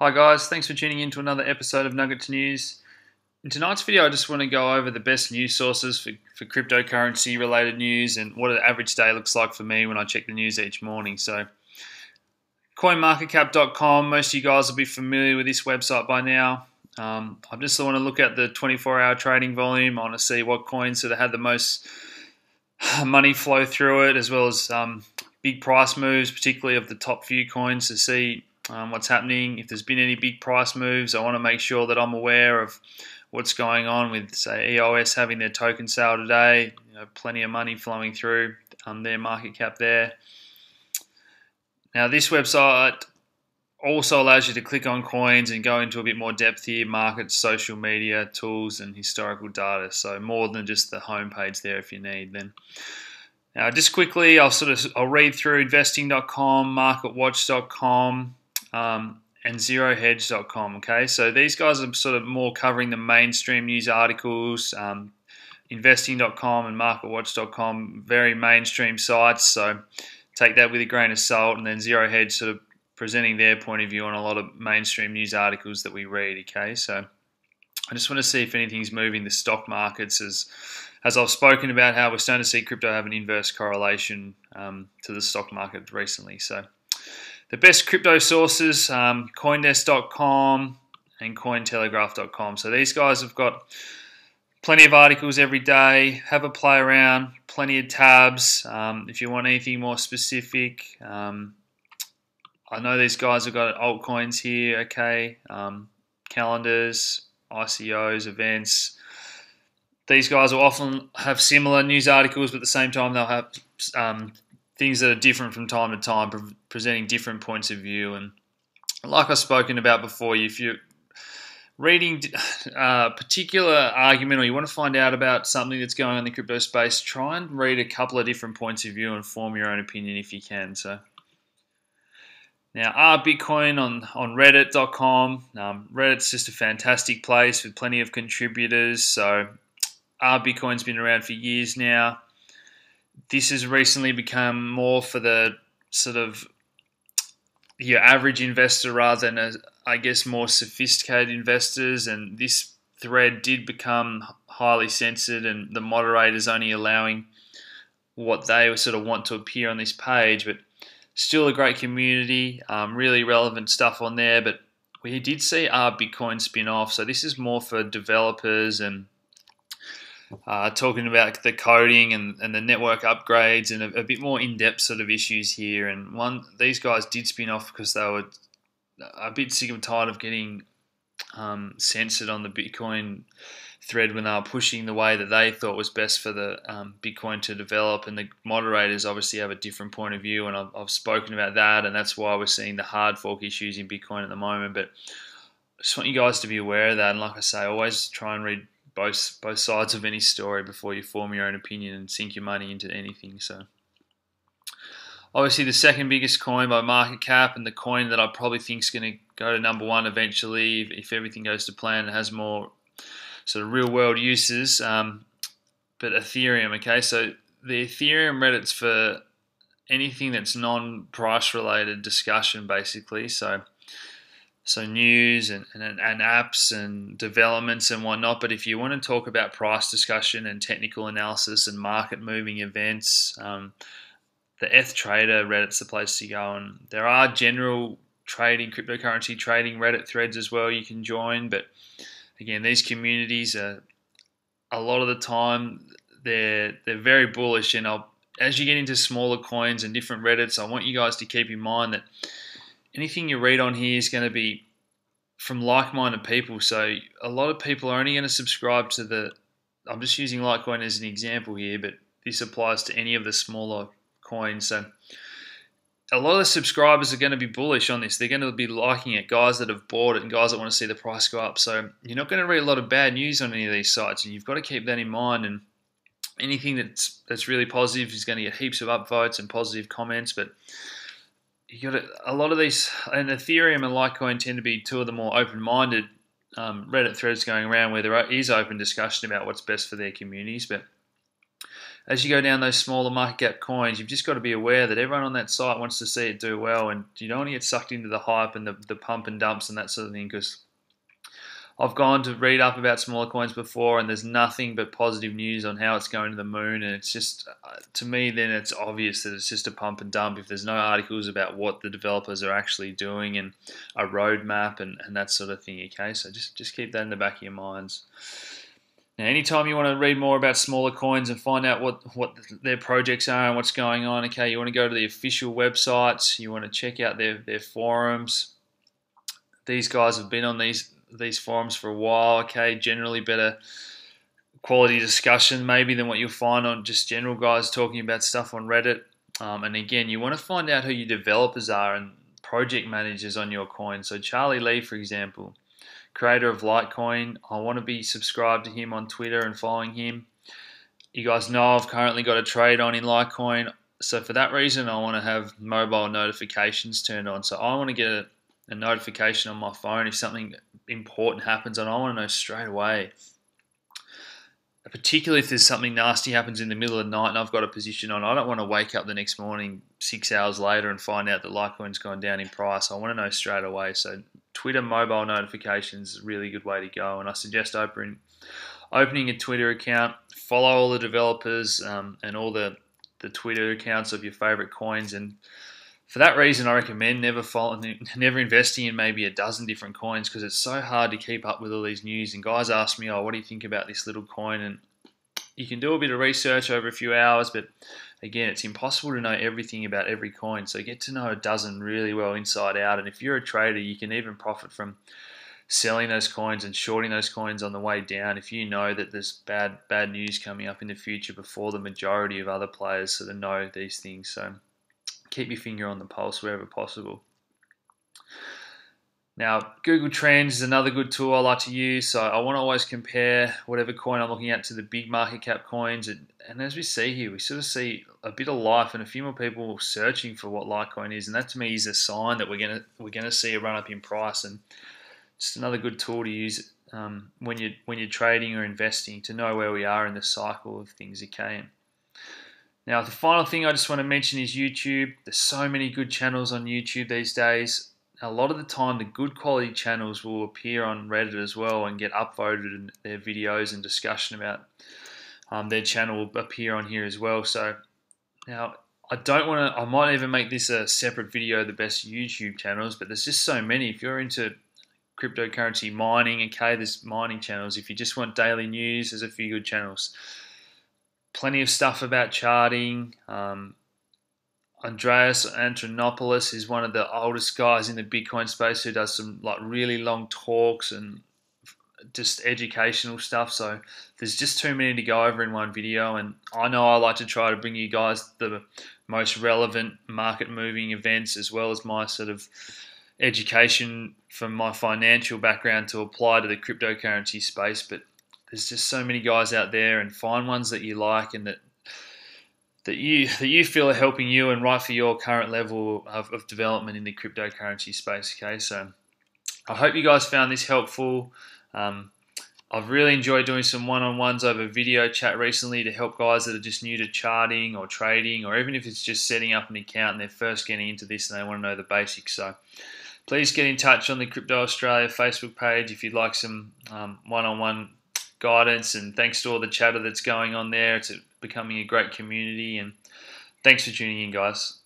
Hi guys, thanks for tuning in to another episode of Nuggets News. In tonight's video, I just want to go over the best news sources for cryptocurrency related news and what an average day looks like for me when I check the news each morning. So, coinmarketcap.com, most of you guys will be familiar with this website by now. I just want to look at the 24-hour trading volume. I want to see what coins sort of had the most money flow through it, as well as big price moves, particularly of the top few coins, to see what's happening. If there's been any big price moves, I want to make sure that I'm aware of what's going on with, say, EOS having their token sale today. Plenty of money flowing through their market cap there. Now, this website also allows you to click on coins and go into a bit more depth here: markets, social media, tools, and historical data. So more than just the homepage there if you need. Then, now just quickly, I'll read through investing.com, marketwatch.com, and zerohedge.com. Okay, so these guys are sort of more covering the mainstream news articles. Investing.com and marketwatch.com, very mainstream sites, so take that with a grain of salt. And then Zero Hedge sort of presenting their point of view on a lot of mainstream news articles that we read. Okay, so I just want to see if anything's moving the stock markets, as I've spoken about how we're starting to see crypto have an inverse correlation to the stock market recently. So the best crypto sources, Coindesk.com and Cointelegraph.com. So these guys have got plenty of articles every day. Have a play around, plenty of tabs. If you want anything more specific, I know these guys have got altcoins here, okay, calendars, ICOs, events. These guys will often have similar news articles, but at the same time they'll have things that are different from time to time, presenting different points of view. And like I've spoken about before, if you're reading a particular argument or you want to find out about something that's going on in the crypto space, try and read a couple of different points of view and form your own opinion if you can. So now, Bitcoin on Reddit.com. Reddit's just a fantastic place with plenty of contributors. So Bitcoin's been around for years now. This has recently become more for the sort of your average investor rather than, I guess, more sophisticated investors. And this thread did become highly censored, and the moderators only allowing what they sort of want to appear on this page. But still a great community, really relevant stuff on there. But we did see our Bitcoin spin off. So this is more for developers and talking about the coding and the network upgrades and a bit more in-depth sort of issues here. And these guys did spin off because they were a bit sick and tired of getting censored on the Bitcoin thread when they were pushing the way that they thought was best for the Bitcoin to develop. And the moderators obviously have a different point of view, and I've spoken about that, and that's why we're seeing the hard fork issues in Bitcoin at the moment. But I just want you guys to be aware of that. And like I say, always try and read both sides of any story before you form your own opinion and sink your money into anything. So obviously the second biggest coin by market cap, and the coin that I probably think is going to go to number one eventually if everything goes to plan and has more sort of real world uses, but Ethereum. Okay, so the Ethereum Reddit's for anything that's non-price related discussion, basically. So news and apps and developments and whatnot. But if you want to talk about price discussion and technical analysis and market moving events, the ETH Trader Reddit's the place to go. And there are general cryptocurrency trading Reddit threads as well you can join. But again, these communities are, a lot of the time, they're very bullish. And as you get into smaller coins and different Reddits, I want you guys to keep in mind that anything you read on here is going to be from like-minded people. So a lot of people are only going to subscribe to I'm just using Litecoin as an example here, but this applies to any of the smaller coins. So a lot of the subscribers are going to be bullish on this. They're going to be liking it, guys that have bought it and guys that want to see the price go up. So you're not going to read a lot of bad news on any of these sites, and you've got to keep that in mind. And anything that's really positive is going to get heaps of upvotes and positive comments. But you got a lot of these, and Ethereum and Litecoin tend to be two of the more open-minded Reddit threads going around where there is open discussion about what's best for their communities. But as you go down those smaller market cap coins, you've just got to be aware that everyone on that site wants to see it do well, and you don't want to get sucked into the hype and the pump and dumps and that sort of thing, because I've gone to read up about smaller coins before, and there's nothing but positive news on how it's going to the moon. And it's just, to me, then it's obvious that it's just a pump and dump if there's no articles about what the developers are actually doing and a roadmap and that sort of thing. Okay, so just keep that in the back of your minds. Now, anytime you want to read more about smaller coins and find out what their projects are and what's going on, okay, you want to go to the official websites. You want to check out their forums. These guys have been on these forums for a while, okay, generally better quality discussion maybe than what you'll find on just general guys talking about stuff on Reddit. And again, you want to find out who your developers are and project managers on your coin. So Charlie Lee, for example, creator of Litecoin, I want to be subscribed to him on Twitter and following him. You guys know I've currently got a trade on in Litecoin, so for that reason I want to have mobile notifications turned on. So I want to get a notification on my phone if something important happens, and I want to know straight away. Particularly if there's something nasty happens in the middle of the night and I've got a position on, I don't want to wake up the next morning 6 hours later and find out that Litecoin's gone down in price. I want to know straight away. So Twitter mobile notifications is a really good way to go, and I suggest opening a Twitter account, follow all the developers and all the Twitter accounts of your favorite coins. And for that reason, I recommend never investing in maybe a dozen different coins, because it's so hard to keep up with all these news. And guys ask me, oh, what do you think about this little coin? And you can do a bit of research over a few hours, but again, it's impossible to know everything about every coin. So get to know a dozen really well inside out. And if you're a trader, you can even profit from selling those coins and shorting those coins on the way down if you know that there's bad news coming up in the future before the majority of other players sort of know these things. So keep your finger on the pulse wherever possible. Now, Google Trends is another good tool I like to use. So I want to always compare whatever coin I'm looking at to the big market cap coins. And as we see here, we sort of see a bit of life and a few more people searching for what Litecoin is. And that to me is a sign that we're gonna see a run up in price. And just another good tool to use when you're trading or investing to know where we are in the cycle of things. Okay. Now, the final thing I just want to mention is YouTube. There's so many good channels on YouTube these days. A lot of the time, the good quality channels will appear on Reddit as well and get upvoted, and their videos and discussion about their channel will appear on here as well. So now, I might even make this a separate video, the best YouTube channels, but there's just so many. If you're into cryptocurrency mining, okay, there's mining channels. If you just want daily news, there's a few good channels. Plenty of stuff about charting. Andreas Antonopoulos is one of the oldest guys in the Bitcoin space who does some like really long talks and just educational stuff. So there's just too many to go over in one video, and I know I like to try to bring you guys the most relevant market moving events, as well as my sort of education from my financial background to apply to the cryptocurrency space. But there's just so many guys out there, and find ones that you like and that you feel are helping you and right for your current level of development in the cryptocurrency space. Okay, so I hope you guys found this helpful. I've really enjoyed doing some one-on-ones over video chat recently to help guys that are just new to charting or trading, or even if it's just setting up an account and they're first getting into this and they want to know the basics. So please get in touch on the Crypto Australia Facebook page if you'd like some one-on-one guidance, and thanks to all the chatter that's going on there. It's becoming a great community, and thanks for tuning in, guys.